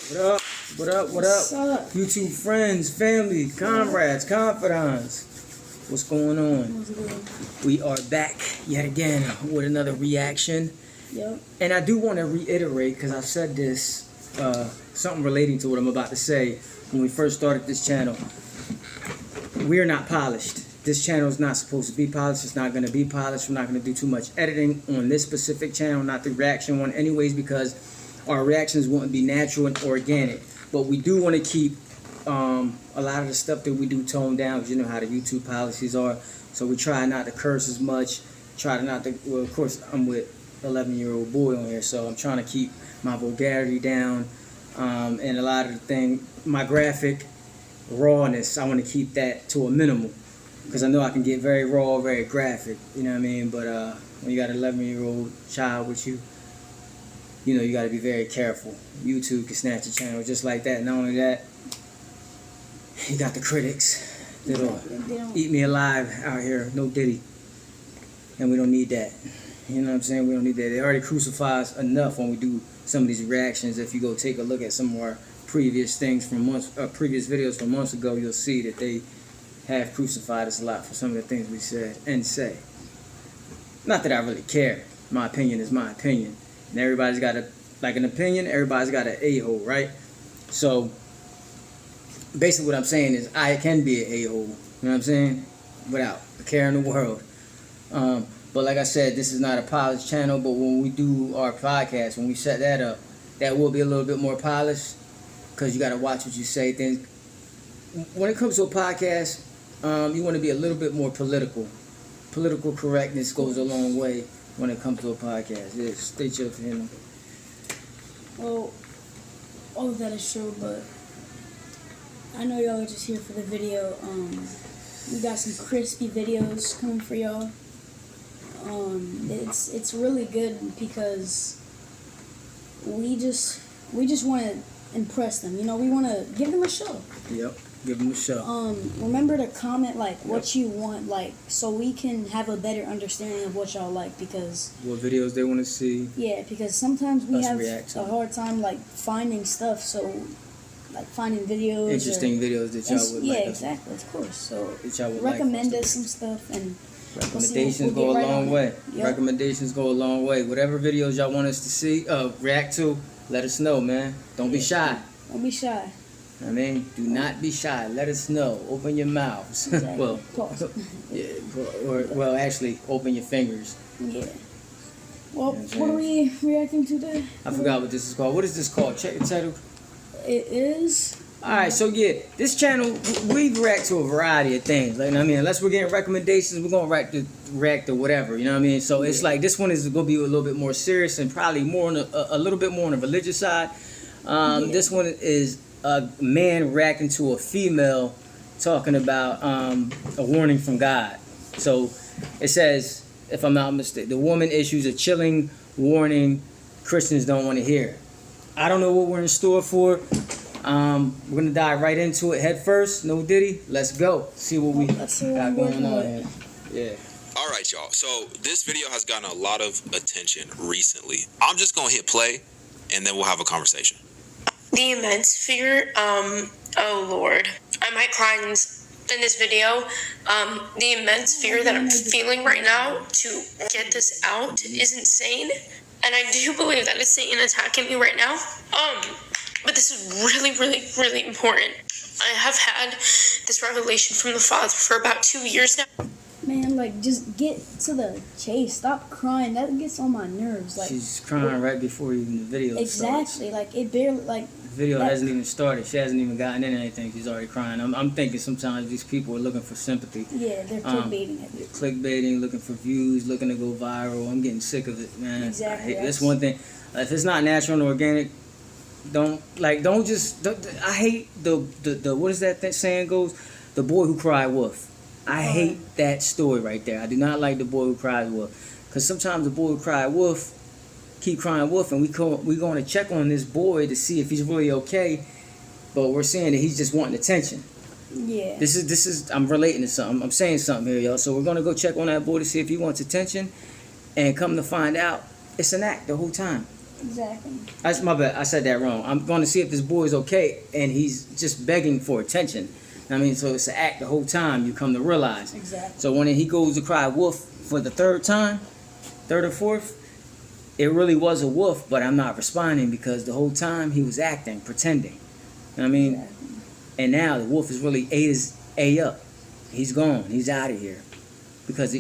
What up? What up? What up? What's up? YouTube friends, family, comrades, confidants. What's going on? What's good? We are back yet again with another reaction. Yep. And I do want to reiterate, because I've said this, something relating to what I'm about to say when we first started this channel. We're not polished. This channel is not supposed to be polished. It's not going to be polished. We're not going to do too much editing on this specific channel, not the reaction one anyways, because our reactions wouldn't be natural and organic. But we do want to keep a lot of the stuff that we do toned down, because you know how the YouTube policies are. So we try not to curse as much. Try to not to, well, of course, I'm with 11-year-old boy on here, so I'm trying to keep my vulgarity down. And a lot of the thing, my graphic rawness, I want to keep that to a minimum, because I know I can get very raw, very graphic, you know what I mean? But when you got an 11-year-old child with you, you know you got to be very careful. YouTube can snatch your channel just like that. Not only that, you got the critics that'll eat me alive out here. No Diddy. And we don't need that. You know what I'm saying? We don't need that. They already crucify us enough when we do some of these reactions. If you go take a look at some of our previous things from months, previous videos from months ago, you'll see that they have crucified us a lot for some of the things we said and say. Not that I really care. My opinion is my opinion. And everybody's got an opinion, everybody's got an a-hole, right? So basically what I'm saying is I can be an a-hole, you know what I'm saying? Without a care in the world. But like I said, this is not a polished channel, but when we do our podcast, when we set that up, that will be a little bit more polished, because you got to watch what you say. Things. When it comes to a podcast, you want to be a little bit more political. Political correctness goes a long way when it comes to a podcast. Yeah, stay chill for him. Well, all of that is true, but I know y'all are just here for the video. We got some crispy videos coming for y'all. It's really good because we just want to impress them. You know, we want to give them a show. Yep, give them a show. Remember to comment like what you want, like, so we can have a better understanding of what y'all like, because what videos they want to see. Yeah, because sometimes we have a hard time like finding stuff. So like finding videos, interesting videos that y'all would like. Yeah, exactly, of course. So would recommend us some stuff, and recommendations go a long way. Yep. Recommendations go a long way. Whatever videos y'all want us to see, react to, let us know, man. Don't be shy. Don't be shy. I mean, do not be shy. Let us know. Open your mouths. Exactly. Well, well, actually, open your fingers. Yeah. Well, what are we reacting to today? I forgot what this is called. What is this called? Check the title. It is. Alright, so yeah, this channel, we react to a variety of things. Like, I mean, unless we're getting recommendations, we're going to react to whatever, you know what I mean? So it's like, this one is going to be a little bit more serious and probably more on a little bit more on the religious side. This one is a man reacting to a female talking about a warning from God. So it says, if I'm not mistaken, the woman issues a chilling warning Christians don't want to hear. I don't know what we're in store for. We're gonna dive right into it head first. No Diddy. Let's go. See what we got going on here. Yeah. All right, y'all. So this video has gotten a lot of attention recently. I'm just gonna hit play, and then we'll have a conversation. The immense fear. Oh Lord, I might cry in this video. The immense fear that I'm feeling right now to get this out is insane, and I do believe that it's Satan attacking me right now. But this is really, really, really important. I have had this revelation from the Father for about 2 years now. Man, like, just get to the chase. Stop crying. That gets on my nerves. Like, she's crying right before even the video starts. Exactly. Like, it barely, like... The video hasn't even started. She hasn't even gotten into anything. She's already crying. I'm thinking sometimes these people are looking for sympathy. Yeah, they're clickbaiting it. Clickbaiting, looking for views, looking to go viral. I'm getting sick of it, man. Exactly. That's one thing. If it's not natural and organic, don't I hate the what is that saying goes? The boy who cried wolf. I hate that story right there. I do not like the boy who cried wolf, because sometimes the boy who cried wolf keep crying wolf, and we going to check on this boy to see if he's really okay, but we're saying that he's just wanting attention. Yeah. This is I'm relating to something. I'm saying something here, y'all. So we're gonna go check on that boy to see if he wants attention, and come to find out, it's an act the whole time. Exactly. That's my bad. I said that wrong. I'm going to see if this boy is okay, and he's just begging for attention. I mean, so it's an act the whole time. You come to realize. Exactly. So when he goes to cry wolf for the third or fourth, it really was a wolf, but I'm not responding because the whole time he was acting, pretending. You know what I mean? Exactly. And now the wolf is really ate his A up. He's gone. He's out of here. Because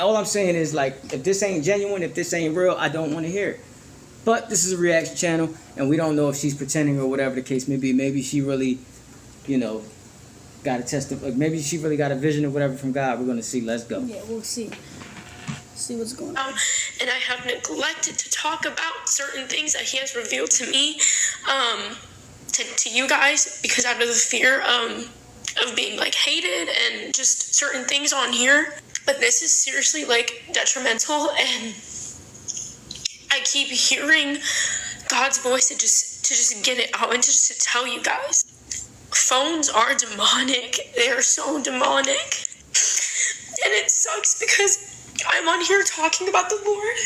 all I'm saying is, like, if this ain't genuine, if this ain't real, I don't want to hear it. But this is a reaction channel, and we don't know if she's pretending or whatever the case may be. Maybe she really, got a test of, maybe she really got a vision or whatever from God. We're going to see. Let's go. Yeah, we'll see. See what's going on. And I have neglected to talk about certain things that he has revealed to me, to you guys, because out of the fear of being like hated and just certain things on here. But this is seriously like detrimental, and I keep hearing God's voice to just get it out and just to tell you guys. Phones are demonic. They are so demonic. And it sucks because I'm on here talking about the Lord.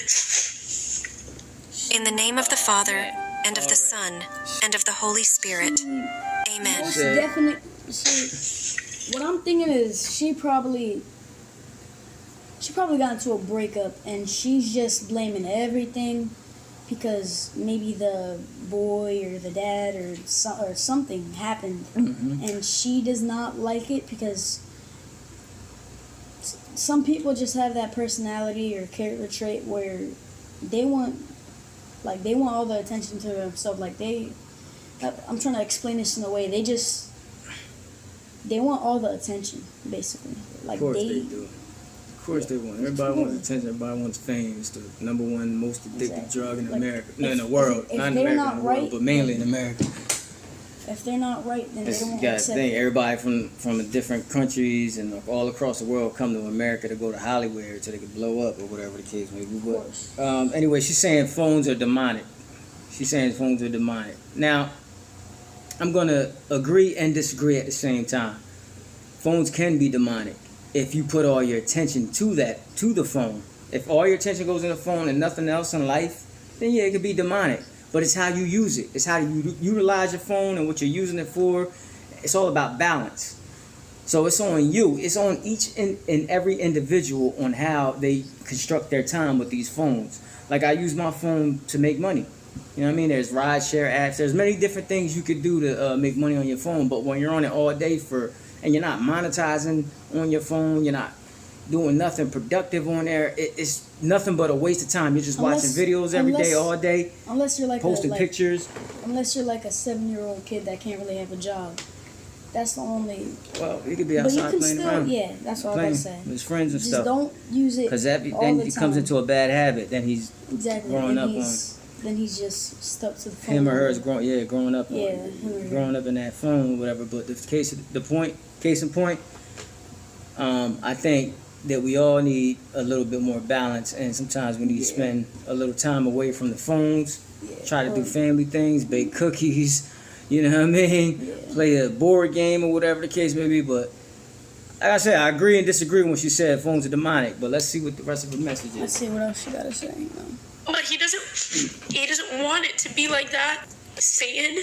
In the name of the Father, and of the Son, and of the Holy Spirit. Amen. Most definitely. What I'm thinking is she probably got into a breakup, and she's just blaming everything because maybe the boy or the dad or something happened, and she does not like it because some people just have that personality or character trait where they want all the attention to themselves. Like I'm trying to explain this in a way. They want all the attention, basically. Like of course they do. Of course they want. Everybody wants attention. Everybody wants fame. It's the number one most addictive drug in America. No, in the world. Not in America, in the world, but mainly in America. If they're not right, then they don't accept it. Everybody from different countries and all across the world come to America to go to Hollywood so they can blow up or whatever the case may be. But anyway, she's saying phones are demonic. She's saying phones are demonic. Now, I'm going to agree and disagree at the same time. Phones can be demonic if you put all your attention to the phone. If all your attention goes in the phone and nothing else in life, then yeah, it could be demonic. But it's how you use it. It's how you utilize your phone and what you're using it for. It's all about balance. So it's on you. It's on each and every individual on how they construct their time with these phones. Like I use my phone to make money. You know what I mean? There's rideshare apps. There's many different things you could do to make money on your phone. But when you're on it all day and you're not monetizing on your phone, you're not doing nothing productive on there, it's nothing but a waste of time. You're just watching videos every day, all day. Unless you're like posting pictures. Unless you're like a 7-year-old kid that can't really have a job. That's the only. Well, you could be outside playing around. Yeah, that's what I was saying. With his friends and just stuff. Don't use it. Because then he comes into a bad habit. Then he's growing up on. Then he's just stuck to the phone. Him or her is growing up. Yeah, growing up in that phone, whatever. But case in point, I think that we all need a little bit more balance, and sometimes we need to spend a little time away from the phones. Try to do family things, bake cookies. You know what I mean? Yeah. Play a board game or whatever the case may be. But like I said, I agree and disagree when she said phones are demonic. But let's see what the rest of the message is. Let's see what else she got to say. But he doesn't want it to be like that. Satan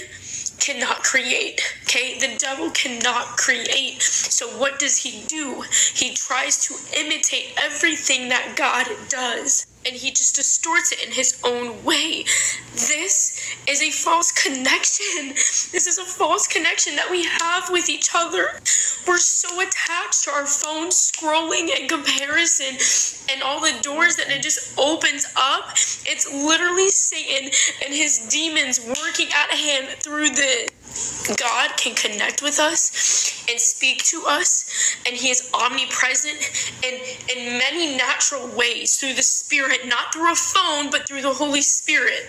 cannot create, okay? The devil cannot create. So what does he do? He tries to imitate everything that God does, and he just distorts it in his own way. This is a false connection. This is a false connection that we have with each other. We're so attached to our phones, scrolling and comparison, and all the doors that it just opens up. It's literally Satan and his demons working at hand through this. God can connect with us and speak to us, and he is omnipresent in many natural ways through the Spirit, not through a phone, but through the Holy Spirit.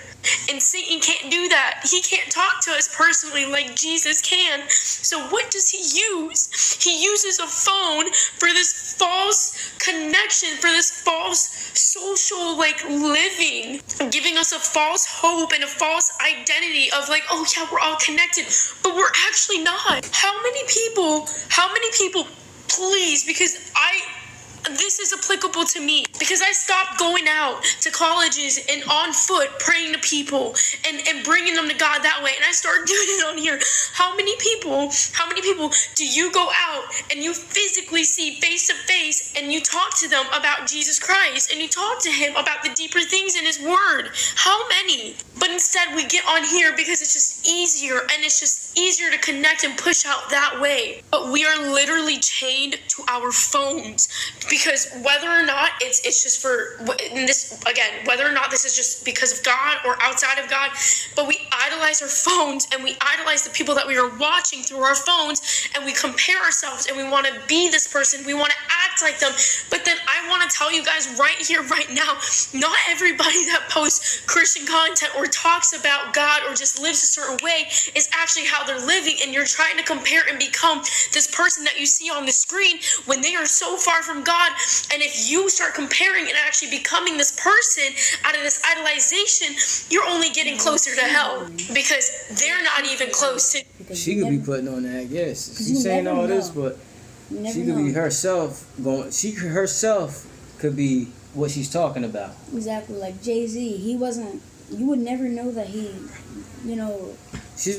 And Satan can't do that. He can't talk to us personally like Jesus can. So what does he use? He uses a phone for this false connection, for this false social living, giving us a false hope and a false identity of oh yeah, we're all connected, but we're actually not. How many people, please, because this is applicable to me because I stopped going out to colleges and on foot praying to people and bringing them to God that way, and I started doing it on here. How many people do you go out and you physically see face to face and you talk to them about Jesus Christ and you talk to him about the deeper things in his word? How many? But instead we get on here because it's just easier, and it's just easier to connect and push out that way. But we are literally chained to our phones, because whether or not it's just for, and this again, whether or not this is just because of God or outside of God, but we idolize our phones and we idolize the people that we are watching through our phones, and we compare ourselves and we want to be this person, we want to act like them. But then I want to tell you guys right here, right now, not everybody that posts Christian content or talks about God or just lives a certain way is actually how they're living, and you're trying to compare and become this person that you see on the screen when they are so far from God. And if you start comparing and actually becoming this person out of this idolization, you're only getting closer to hell, because they're not even close to. She could be putting on that, yes. She's saying all this, but she could be herself going. She herself could be what she's talking about. Exactly, like Jay-Z. He wasn't. You would never know that he, you know.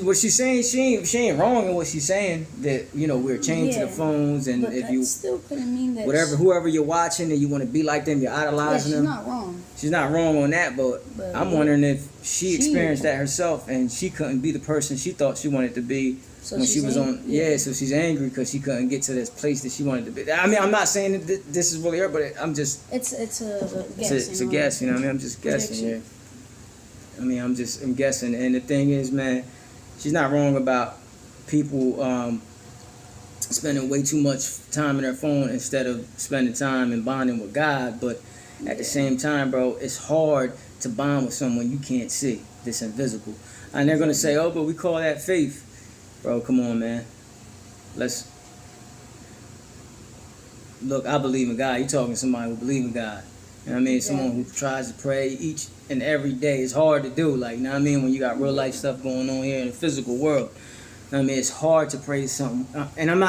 What she's saying, she ain't wrong in what she's saying, that, you know, we're chained to the phones, and but if that you still couldn't mean that whoever you're watching and you want to be like them, you're idolizing them. she's not wrong. She's not wrong on that, but I'm wondering if she experienced that herself and she couldn't be the person she thought she wanted to be when she was on. Yeah, so she's angry because she couldn't get to this place that she wanted to be. I mean, I'm not saying that this is really her, but I'm just. It's a guess. It's a guess, you know what I mean? I'm just guessing here. I mean, I'm guessing, and the thing is, man, she's not wrong about people spending way too much time in their phone instead of spending time and bonding with God. But at the same time, bro, it's hard to bond with someone you can't see, that's invisible. And they're gonna say, "Oh, but we call that faith." Bro, come on, man. Let's look. I believe in God. You talking to somebody who believes in God? You know what I mean? Someone who tries to pray each and every day. It's hard to do. Like, you know what I mean? When you got real life stuff going on here in the physical world. You know what I mean? It's hard to pray to something. And I'm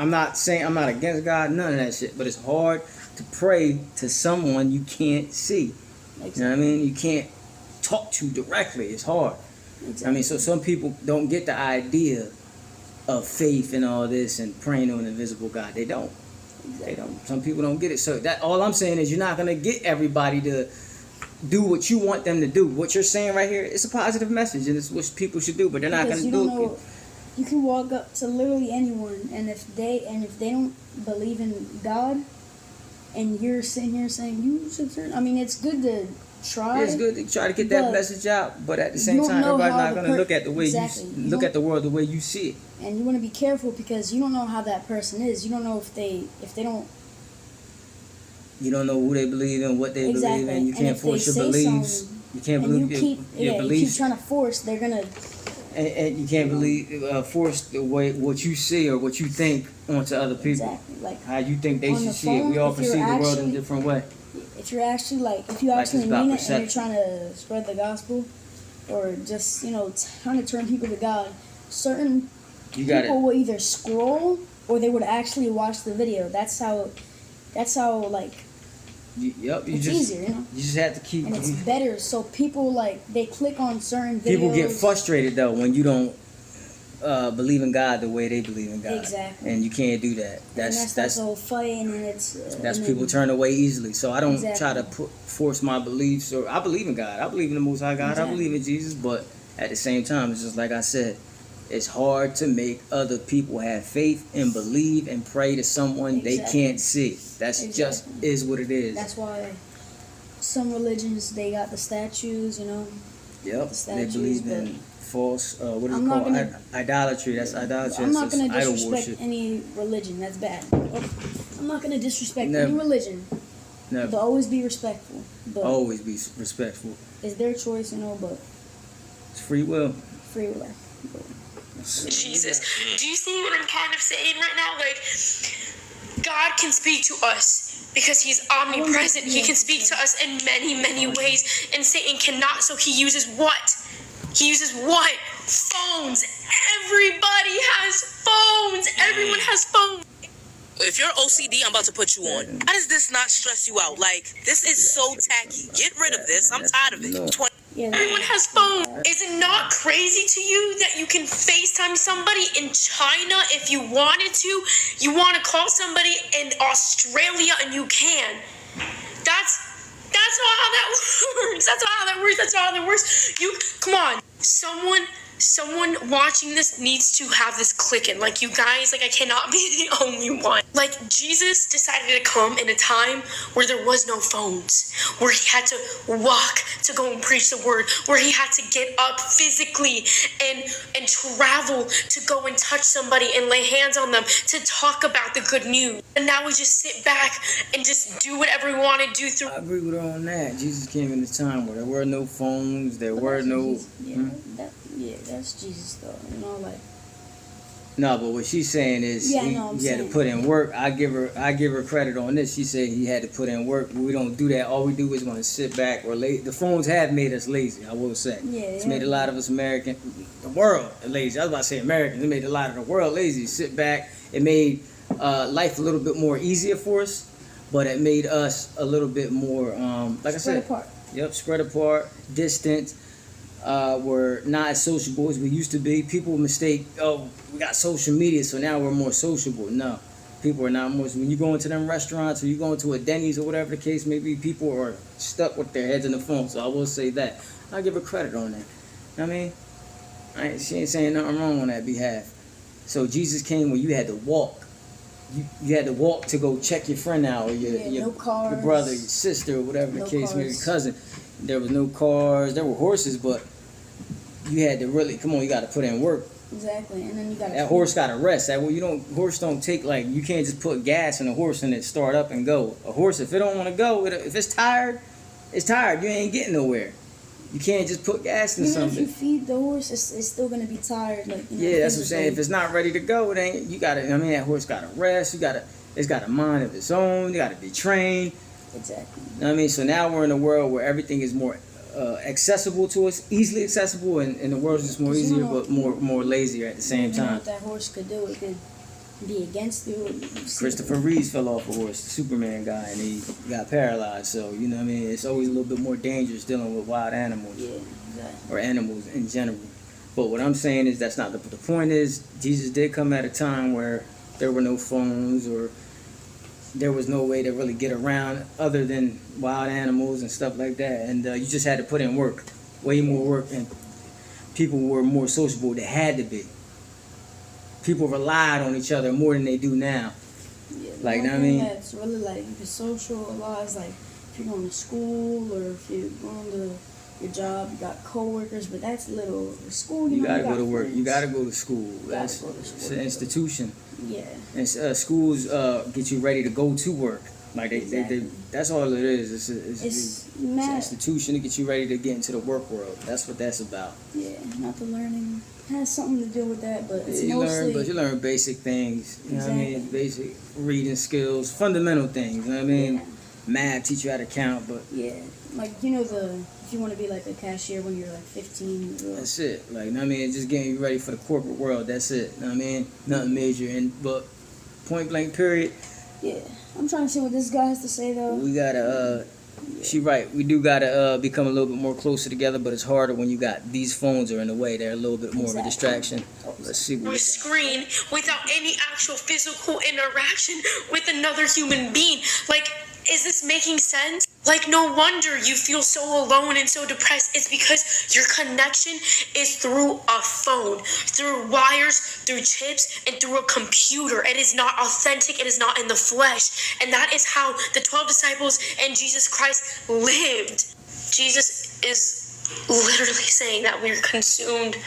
not saying I'm not against God, none of that shit. But it's hard to pray to someone you can't see. Exactly. You know what I mean? You can't talk to directly. It's hard. Exactly. I mean, so some people don't get the idea of faith and all this and praying to an invisible God. They don't. Exactly. They don't. Some people don't get it. So that all I'm saying is you're not gonna get everybody to do what you want them to do. What you're saying right here, it's a positive message, and it's what people should do. But they're not gonna do it. You can walk up to literally anyone, and if they don't believe in God, and you're sitting here saying you should turn. I mean, it's good to try. Yeah, it's good to try to get that message out, but at the same time, everybody's not gonna look at the way you look at the world the way you see it. And you want to be careful because you don't know how that person is. You don't know if they don't. You don't know who they believe in, what they believe in. You can't force your beliefs. You can't believe your beliefs. You keep trying to force. They're gonna. And you can't force the way what you see or what you think onto other people. Exactly. Like how you think they should see it. We all perceive the world in a different way. If you actually mean it and you're trying to spread the gospel, or just trying to turn people to God, certain people will either scroll or they would actually watch the video. That's how like. It's easier, You just have to keep. And it's better, so people they click on certain videos. People get frustrated though when you don't believe in God the way they believe in God. Exactly. And you can't do that. That's the whole fight, and it's. People turn away easily. So I don't try to force my beliefs. Or I believe in God. I believe in the Most High God. Exactly. I believe in Jesus. But at the same time, it's just like I said. It's hard to make other people have faith and believe and pray to someone they can't see. That's just is what it is. That's why some religions, they got the statues, Yep. The statues, they believe in false, what is it called? Idolatry. That's idolatry. I'm not going to disrespect any religion. That's bad. I'm not going to disrespect any religion. Never. But always be respectful. But always be respectful. It's their choice, but it's free will. Free will. Jesus. Do you see what I'm kind of saying right now? God can speak to us because he's omnipresent. He can speak to us in many, many ways. And Satan cannot, so he uses what? He uses what? Phones. Everybody has phones. Everyone has phones. If you're OCD, I'm about to put you on. How does this not stress you out? Like, this is so tacky. Get rid of this. I'm tired of it. Yeah, Everyone has phones. Is it not crazy to you that you can FaceTime somebody in China if you wanted to? You want to call somebody in Australia and you can. That's not how that works. That's not how that works. That's not how that works. You come on. Someone watching this needs to have this clicking. Like, you guys, like, I cannot be the only one. Like, Jesus decided to come in a time where there was no phones, where he had to walk to go and preach the word, where he had to get up physically and travel to go and touch somebody and lay hands on them to talk about the good news. And now we just sit back and just do whatever we want to do through. I agree with her on that. Jesus came in a time where there were no phones, there were no. That's Jesus though. You know, like. No, but what she's saying is he had to put in work. I give her credit on this. She said he had to put in work. We don't do that. All we do is want to sit back or lay. The phones have made us lazy, I will say. Yeah, it's made a lot of us the world lazy. I was about to say Americans. It made a lot of the world lazy. Sit back. It made life a little bit more easier for us, but it made us a little bit more, like I said. Spread apart. Yep, spread apart, distant. We're not as sociable as we used to be. People mistake, we got social media, so now we're more sociable. No, people are not more. When you go into them restaurants or you go into a Denny's or whatever the case may be, people are stuck with their heads in the phone. So I will say that. I'll give her credit on that. I mean, she ain't saying nothing wrong on that behalf. So Jesus came when you had to walk. You had to walk to go check your friend out or your brother, your sister, or whatever the case may be, cousin. There was no cars. There were horses, but you had to really you got to put in work. Exactly, and then you got that horse got to rest. Horse don't take you can't just put gas in a horse and it start up and go. A horse, if it don't want to go, if it's tired, it's tired. You ain't getting nowhere. You can't just put gas in something. Even if you feed the horse, it's still gonna be tired. Like that's what I'm saying. If it's not ready to go, it ain't. You got to. That horse got to rest. It's got a mind of its own. You got to be trained. Exactly. You know what I mean? So now we're in a world where everything is more accessible to us, easily accessible, and the world's just more easier, but more lazier at the same time. You know what that horse could do? It could be against you. Christopher Reeves fell off a horse, the Superman guy, and he got paralyzed. So, you know what I mean? It's always a little bit more dangerous dealing with wild animals. Yeah, exactly. Or animals in general. But what I'm saying is that's not the point is Jesus did come at a time where there were no phones or there was no way to really get around other than wild animals and stuff like that. And you just had to put in work, way more work. And people were more sociable. They had to be. People relied on each other more than they do now. Yeah, like, you know what I mean? It's really like you can socialize, like if you're going to school or if you're going to your job, you got coworkers, but that's little. School, you gotta go to work. Friends. You gotta go to school. That's it's an institution. Yeah. And schools get you ready to go to work. Like they that's all it is. It's an institution to get you ready to get into the work world. That's what that's about. Yeah, not the learning has something to do with that, but it's you mostly. You learn basic things. You know what I mean? Basic reading skills, fundamental things. You know what I mean? Yeah. Math, teach you how to count, but like if you want to be like a cashier when you're like 15 years old. That's it. Like, you know what I mean? Just getting you ready for the corporate world. That's it. You know what I mean? Nothing major. But point blank period. Yeah. I'm trying to see what this guy has to say though. We gotta she right. We do gotta become a little bit more closer together, but it's harder when you got these phones are in the way. They're a little bit more of a distraction. Let's see what we got. Screen without any actual physical interaction with another human being. Like, is this making sense? Like, no wonder you feel so alone and so depressed. It's because your connection is through a phone, through wires, through chips, and through a computer. It is not authentic. It is not in the flesh. And that is how the 12 disciples and Jesus Christ lived. Jesus is literally saying that we're consumed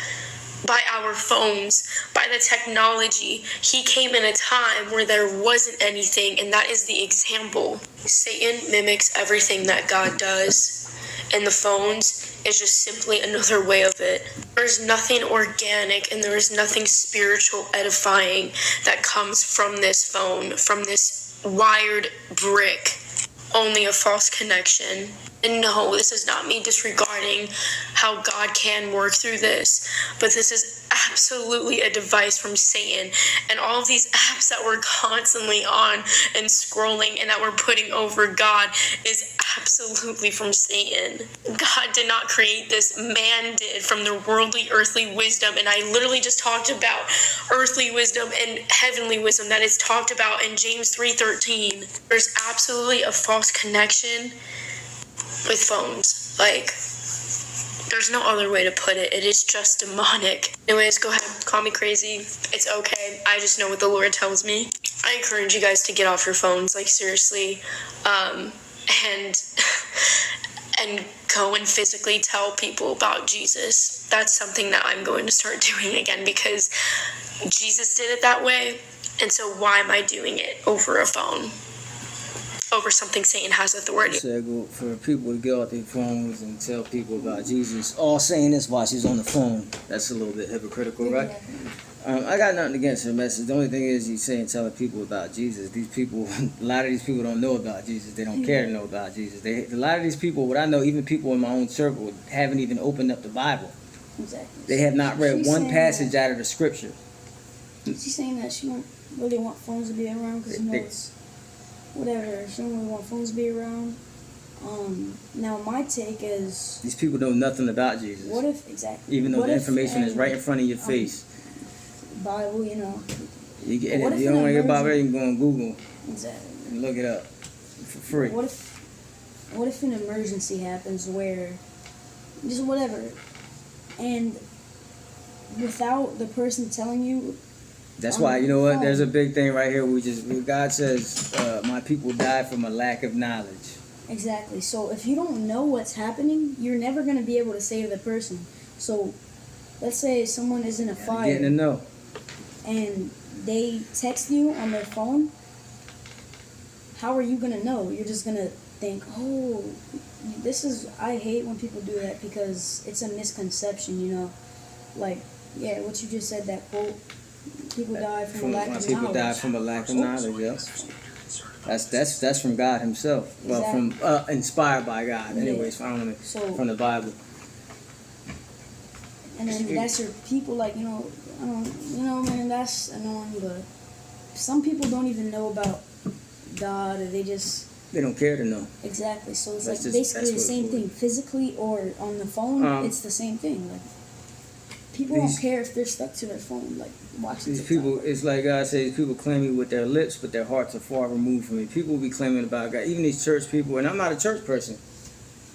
by our phones, by the technology. He came in a time where there wasn't anything, and that is the example. Satan mimics everything that God does, and the phones is just simply another way of it. There's nothing organic and there is nothing spiritual edifying that comes from this phone, from this wired brick. Only a false connection. And no, this is not me disregarding how God can work through this, but this is absolutely a device from Satan. And all of these apps that we're constantly on and scrolling and that we're putting over God is absolutely from Satan. God did not create this, man did, from the worldly, earthly wisdom. And I literally just talked about earthly wisdom and heavenly wisdom that is talked about in James 3:13. There's absolutely a false connection with phones. Like, there's no other way to put it. It is just demonic. Anyways, go ahead. Call me crazy. It's okay. I just know what the Lord tells me. I encourage you guys to get off your phones, like, seriously. And go and physically tell people about Jesus. That's something that I'm going to start doing again, because Jesus did it that way. And so why am I doing it over a phone? Over something Satan has authority. So for people to get off their phones and tell people about Jesus, all saying this while she's on the phone, that's a little bit hypocritical, right? I got nothing against her message. The only thing is, you saying telling people about Jesus. These people, a lot of these people don't know about Jesus. They don't care to know about Jesus. A lot of these people, what I know, even people in my own circle, haven't even opened up the Bible. Exactly. They have not read one passage out of the scripture. She's saying that she don't really want phones to be around because, you know, it's whatever. She don't really want phones to be around. Now my take is, these people know nothing about Jesus. what if, exactly, Even though the information is right in front of your face. Bible, you know. You get, What if if you an don't want to get about emergency- it, you can go on Google Exactly. and look it up for free. What if an emergency happens where, just whatever, and without the person telling you, That's why, you know what, there's a big thing right here. Where God says, my people died from a lack of knowledge. exactly. So if you don't know what's happening, you're never going to be able to save the person. So let's say someone is in a fire. Getting to know. And they text you on their phone, how are you going to know? You're just going to think, oh, I hate when people do that because it's a misconception, you know. Like, yeah, what you just said, that quote, people die from a lack of knowledge. People die from a lack of knowledge, yeah. That's from God himself. Well, from inspired by God, anyways, from the Bible. And then that's your people, like, man, that's annoying, but some people don't even know about God, or they don't care to know. Exactly. So it's That's like just- basically the that's same what- thing, physically or on the phone. It's the same thing. Like, people don't care if they're stuck to their phone, like watching These TikTok. people, it's like God says, people claim me with their lips, but their hearts are far removed from me. People will be claiming about God, even these church people, and I'm not a church person.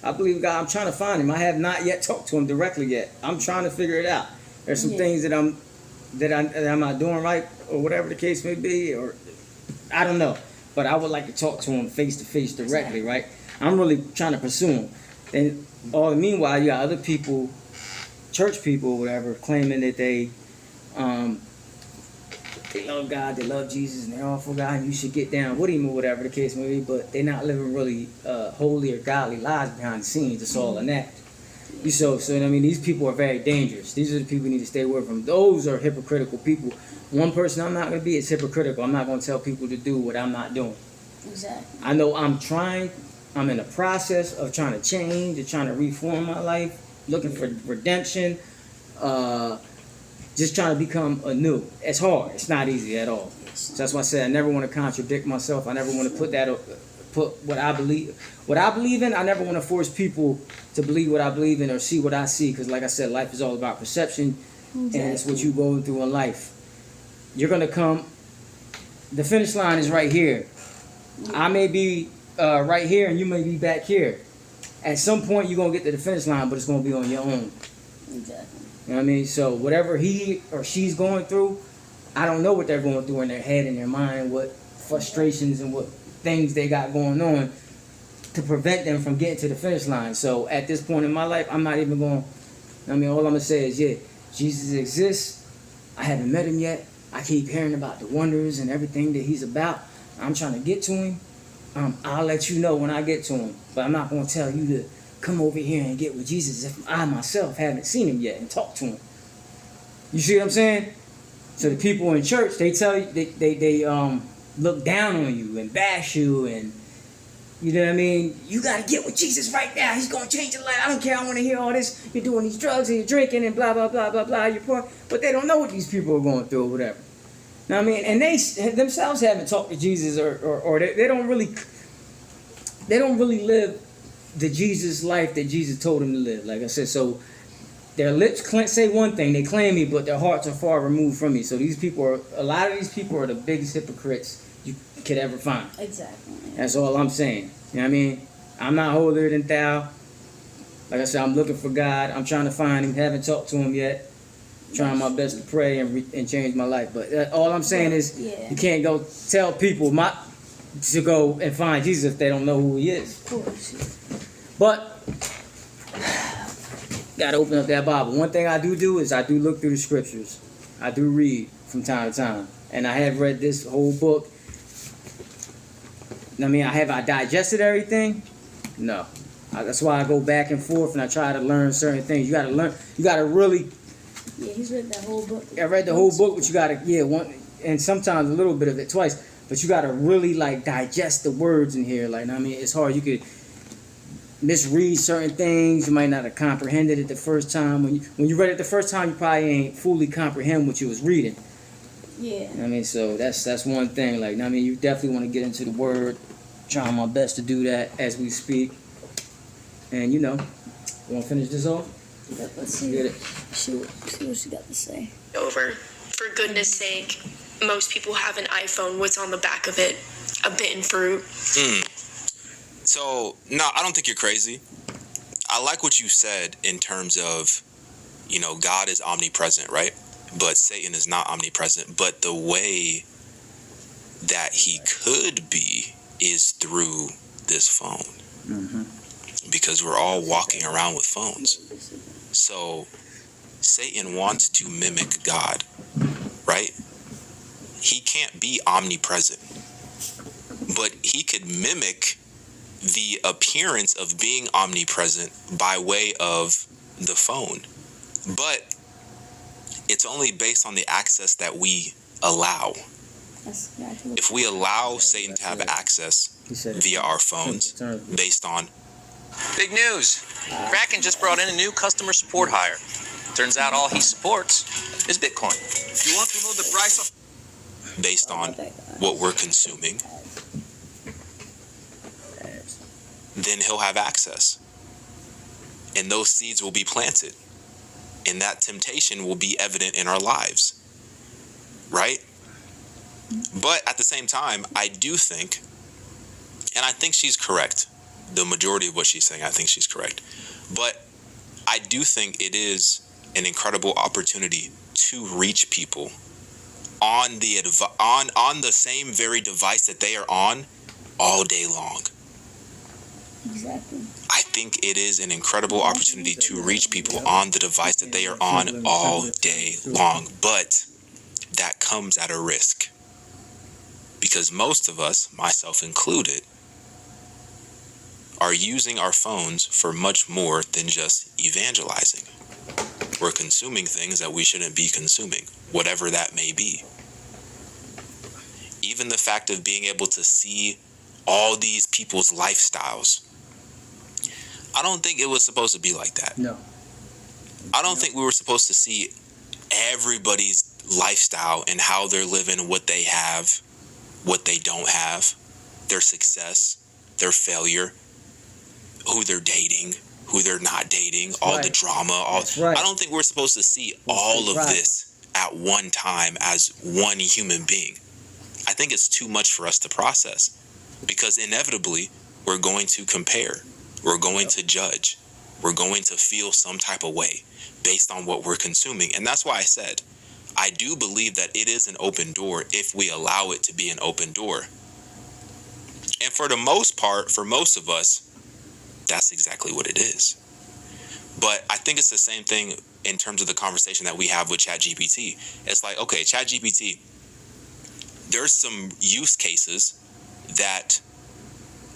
I believe God. I'm trying to find him. I have not yet talked to him directly yet. I'm trying to figure it out. There's some things that I'm not doing right, or whatever the case may be, or I don't know. But I would like to talk to him face to face directly, right? I'm really trying to pursue him. And all the meanwhile, you got other people, church people, or whatever, claiming that they love God, they love Jesus, and they're all for God, and you should get down with him, or whatever the case may be, but they're not living really holy or godly lives behind the scenes. It's all an act. So I mean, these people are very dangerous. These are the people we need to stay away from. Those are hypocritical people. One person I'm not going to be is hypocritical. I'm not going to tell people to do what I'm not doing. Exactly. I know I'm in a process of trying to change, and trying to reform my life, looking for redemption, just trying to become anew. It's hard. It's not easy at all. So that's why I said I never want to contradict myself. I never want to put what I believe in. I never want to force people to believe what I believe in or see what I see, because like I said, life is all about perception. Exactly. And it's what you go through in life. You're going to come, the finish line is right here. I may be right here and you may be back here. At some point you're going to get to the finish line, but it's going to be on your own. Exactly. You know what I mean? So whatever he or she's going through, I don't know what they're going through in their head and their mind, what frustrations and what things they got going on to prevent them from getting to the finish line. So at this point in my life, I'm not even going, all I'm going to say is, yeah, Jesus exists. I haven't met him yet. I keep hearing about the wonders and everything that he's about. I'm trying to get to him. I'll let you know when I get to him. But I'm not going to tell you to come over here and get with Jesus if I myself haven't seen him yet and talk to him. You see what I'm saying? So the people in church, they tell you, they look down on you and bash you and You know what I mean? You gotta get with Jesus right now. He's gonna change your life. I don't care. I want to hear all this. You're doing these drugs and you're drinking and blah blah blah blah blah. You're poor, but they don't know what these people are going through or whatever. Know what I mean? And they themselves haven't talked to Jesus or they don't really live the Jesus life that Jesus told them to live. Like I said, so their lips say one thing, they claim me, but their hearts are far removed from me. So a lot of these people are the biggest hypocrites you could ever find. Exactly. That's all I'm saying. You know what I mean? I'm not holier than thou. Like I said, I'm looking for God. I'm trying to find Him. Haven't talked to Him yet. Trying my best to pray and change my life. But all I'm saying is, you can't go tell people to go and find Jesus if they don't know who He is. Of course. But gotta open up that Bible. One thing I do is I do look through the scriptures. I do read from time to time, and I have read this whole book. I mean, have I digested everything? No. That's why I go back and forth and I try to learn certain things. You gotta learn. You gotta really. Yeah, he's read that whole book. I read the whole book, but you gotta and sometimes a little bit of it twice. But you gotta really like digest the words in here. Like, I mean, it's hard. You could misread certain things. You might not have comprehended it the first time. When you read it the first time, you probably ain't fully comprehend what you was reading. Yeah. I mean, so that's one thing. Like, I mean, you definitely want to get into the Word. Trying my best to do that as we speak. And you want to finish this off? Yep, let's see. Get it. See what she got to say. Over. For goodness sake, most people have an iPhone. What's on the back of it? A bitten fruit. So, no, I don't think you're crazy. I like what you said in terms of, God is omnipresent, right? But Satan is not omnipresent. But the way that he could be is through this phone. Mm-hmm. Because we're all walking around with phones. So Satan wants to mimic God, right? He can't be omnipresent, but he could mimic the appearance of being omnipresent by way of the phone. But it's only based on the access that we allow. If we allow Satan to have access via our phones based on big news. Kraken just brought in a new customer support hire. Turns out all he supports is Bitcoin. If you want to know the price of... Based on what we're consuming, then he'll have access. And those seeds will be planted. And that temptation will be evident in our lives. Right? But at the same time, I do think, and I think she's correct. The majority of what she's saying, I think she's correct. But I do think it is an incredible opportunity to reach people on the same very device that they are on all day long. Exactly. I think it is an incredible opportunity to reach people on the device that they are on all day long. But that comes at a risk. Because most of us, myself included, are using our phones for much more than just evangelizing. We're consuming things that we shouldn't be consuming, whatever that may be. Even the fact of being able to see all these people's lifestyles. I don't think it was supposed to be like that. No. I don't think we were supposed to see everybody's lifestyle and how they're living, what they have, what they don't have, their success, their failure, who they're dating, who they're not dating, all the drama. I don't think we're supposed to see all of this at one time as one human being. I think it's too much for us to process because inevitably we're going to compare. We're going to judge. We're going to feel some type of way based on what we're consuming. And that's why I said, I do believe that it is an open door if we allow it to be an open door. And for the most part, for most of us, that's exactly what it is. But I think it's the same thing in terms of the conversation that we have with ChatGPT. It's like, okay, ChatGPT, there's some use cases that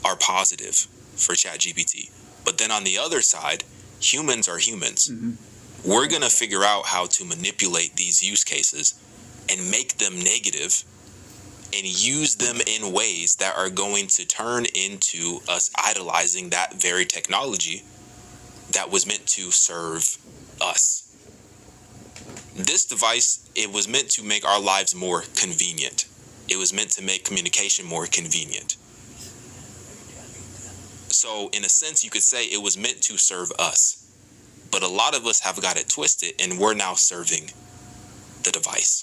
are positive for ChatGPT. But then on the other side, humans are humans. Mm-hmm. We're going to figure out how to manipulate these use cases and make them negative and use them in ways that are going to turn into us idolizing that very technology that was meant to serve us. This device, it was meant to make our lives more convenient. It was meant to make communication more convenient. So in a sense, you could say it was meant to serve us. But a lot of us have got it twisted, and we're now serving the device.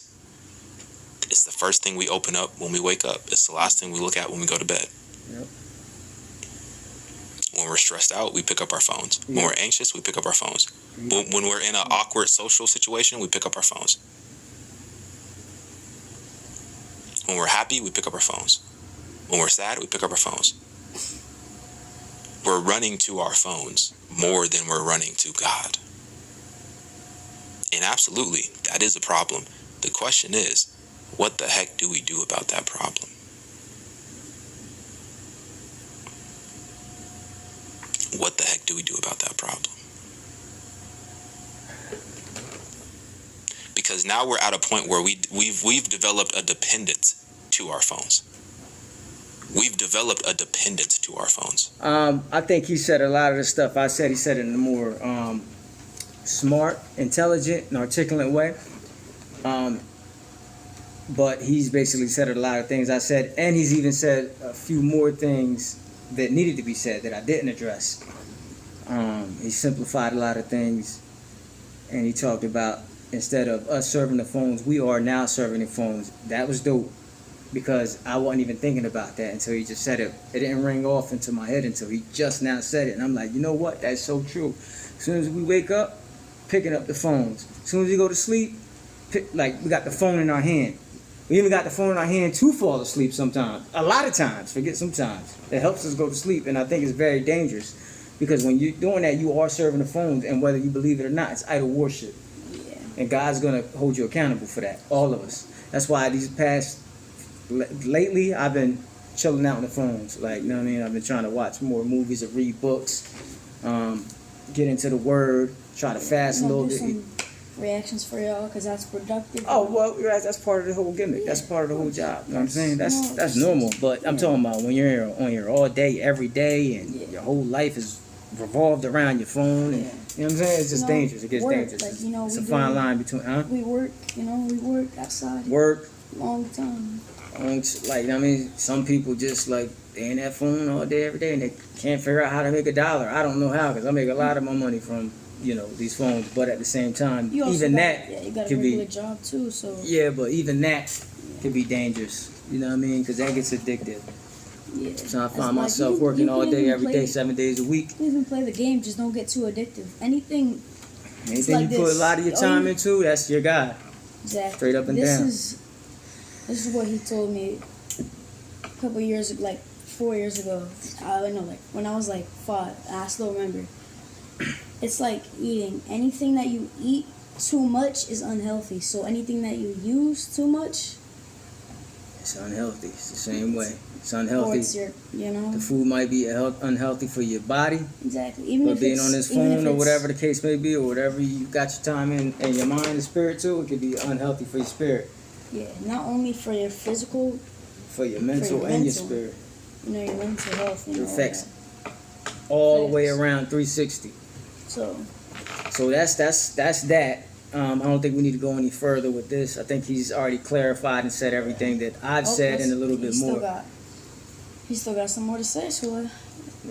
It's the first thing we open up when we wake up. It's the last thing we look at when we go to bed. Yep. When we're stressed out, we pick up our phones. Yeah. When we're anxious, we pick up our phones. When we're in an awkward social situation, we pick up our phones. When we're happy, we pick up our phones. When we're sad, we pick up our phones. We're running to our phones more than we're running to God. And absolutely, that is a problem. The question is, what the heck do we do about that problem? What the heck do we do about that problem? Because now we're at a point where we've developed a dependence to our phones. We've developed a dependence to our phones. I think he said a lot of the stuff I said. He said it in a more smart, intelligent, and articulate way. But he's basically said a lot of things I said, and he's even said a few more things that needed to be said that I didn't address. He simplified a lot of things, and he talked about instead of us serving the phones, we are now serving the phones. That was dope, because I wasn't even thinking about that until he just said it. It didn't ring off into my head until he just now said it, and I'm like, you know what? That's so true. As soon as we wake up, picking up the phones. As soon as we go to sleep, we got the phone in our hand. We even got the phone in our hand to fall asleep sometimes. A lot of times, forget sometimes. It helps us go to sleep, and I think it's very dangerous. Because when you're doing that, you are serving the phones, and whether you believe it or not, it's idol worship. Yeah. And God's going to hold you accountable for that, all of us. That's why lately, I've been chilling out on the phones. Like, you know what I mean? I've been trying to watch more movies or read books, get into the Word, try to fast a little bit. Some reactions for y'all, because that's productive. Oh, well, that's part of the whole gimmick. Yeah. That's part of the whole job. You know what I'm saying? That's That's normal. But I'm talking about when you're on here all day, every day, and Yeah. your whole life is revolved around your phone. And, Yeah. you know what I'm saying? It's just dangerous. It gets work, dangerous. like, It's a we fine do- line between, We work, we work outside work, long time. like, I mean, some people just, like, they in that phone all day, every day, and they can't figure out how to make $1. I don't know how, because I make a lot of my money from, these phones. But at the same time, You also even got, that you got a could regular be, job too, so yeah, but even that could be dangerous. You know what I mean? Because that gets addictive. yeah. So I That's find like, myself you working can all day, even every play- day, 7 days a week. You can even play the game, just don't get too addictive. Anything Anything like you put this. a lot of your Oh, time you- into, that's your guy. exactly. Straight up and this down. This is what he told me a couple years ago, like 4 years ago. I don't know, like when I was like 5. I still remember. It's like eating. Anything that you eat too much is unhealthy. So anything that you use too much, It's unhealthy. It's the same way. It's or unhealthy. it's your, The food might be unhealthy for your body, exactly. Even but if being it's, on this even if phone or it's- whatever the case may be, or whatever you got your time in, and your mind and spirit too, it could be unhealthy for your spirit, Yeah, not only for your physical, for your mental and your mental. spirit. your mental health. It All affects that. all the way Facts. around 360. So So that's that. I don't think we need to go any further with this. I think he's already clarified and said everything that I've said and a little bit more. He still got some more to say, so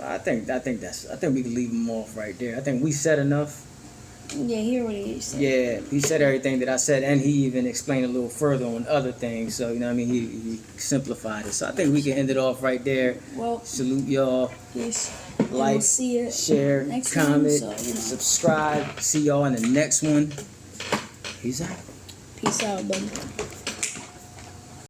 I think we can leave him off right there. I think we said enough. yeah, hear what he said. Yeah, he said everything that I said, and he even explained a little further on other things. So, you know what I mean? He simplified it. So I think we can end it off right there. Well, Salute y'all. peace. And we'll Like, see you share, next comment, time, so, subscribe. See y'all in the next one. Peace out. Peace out, buddy.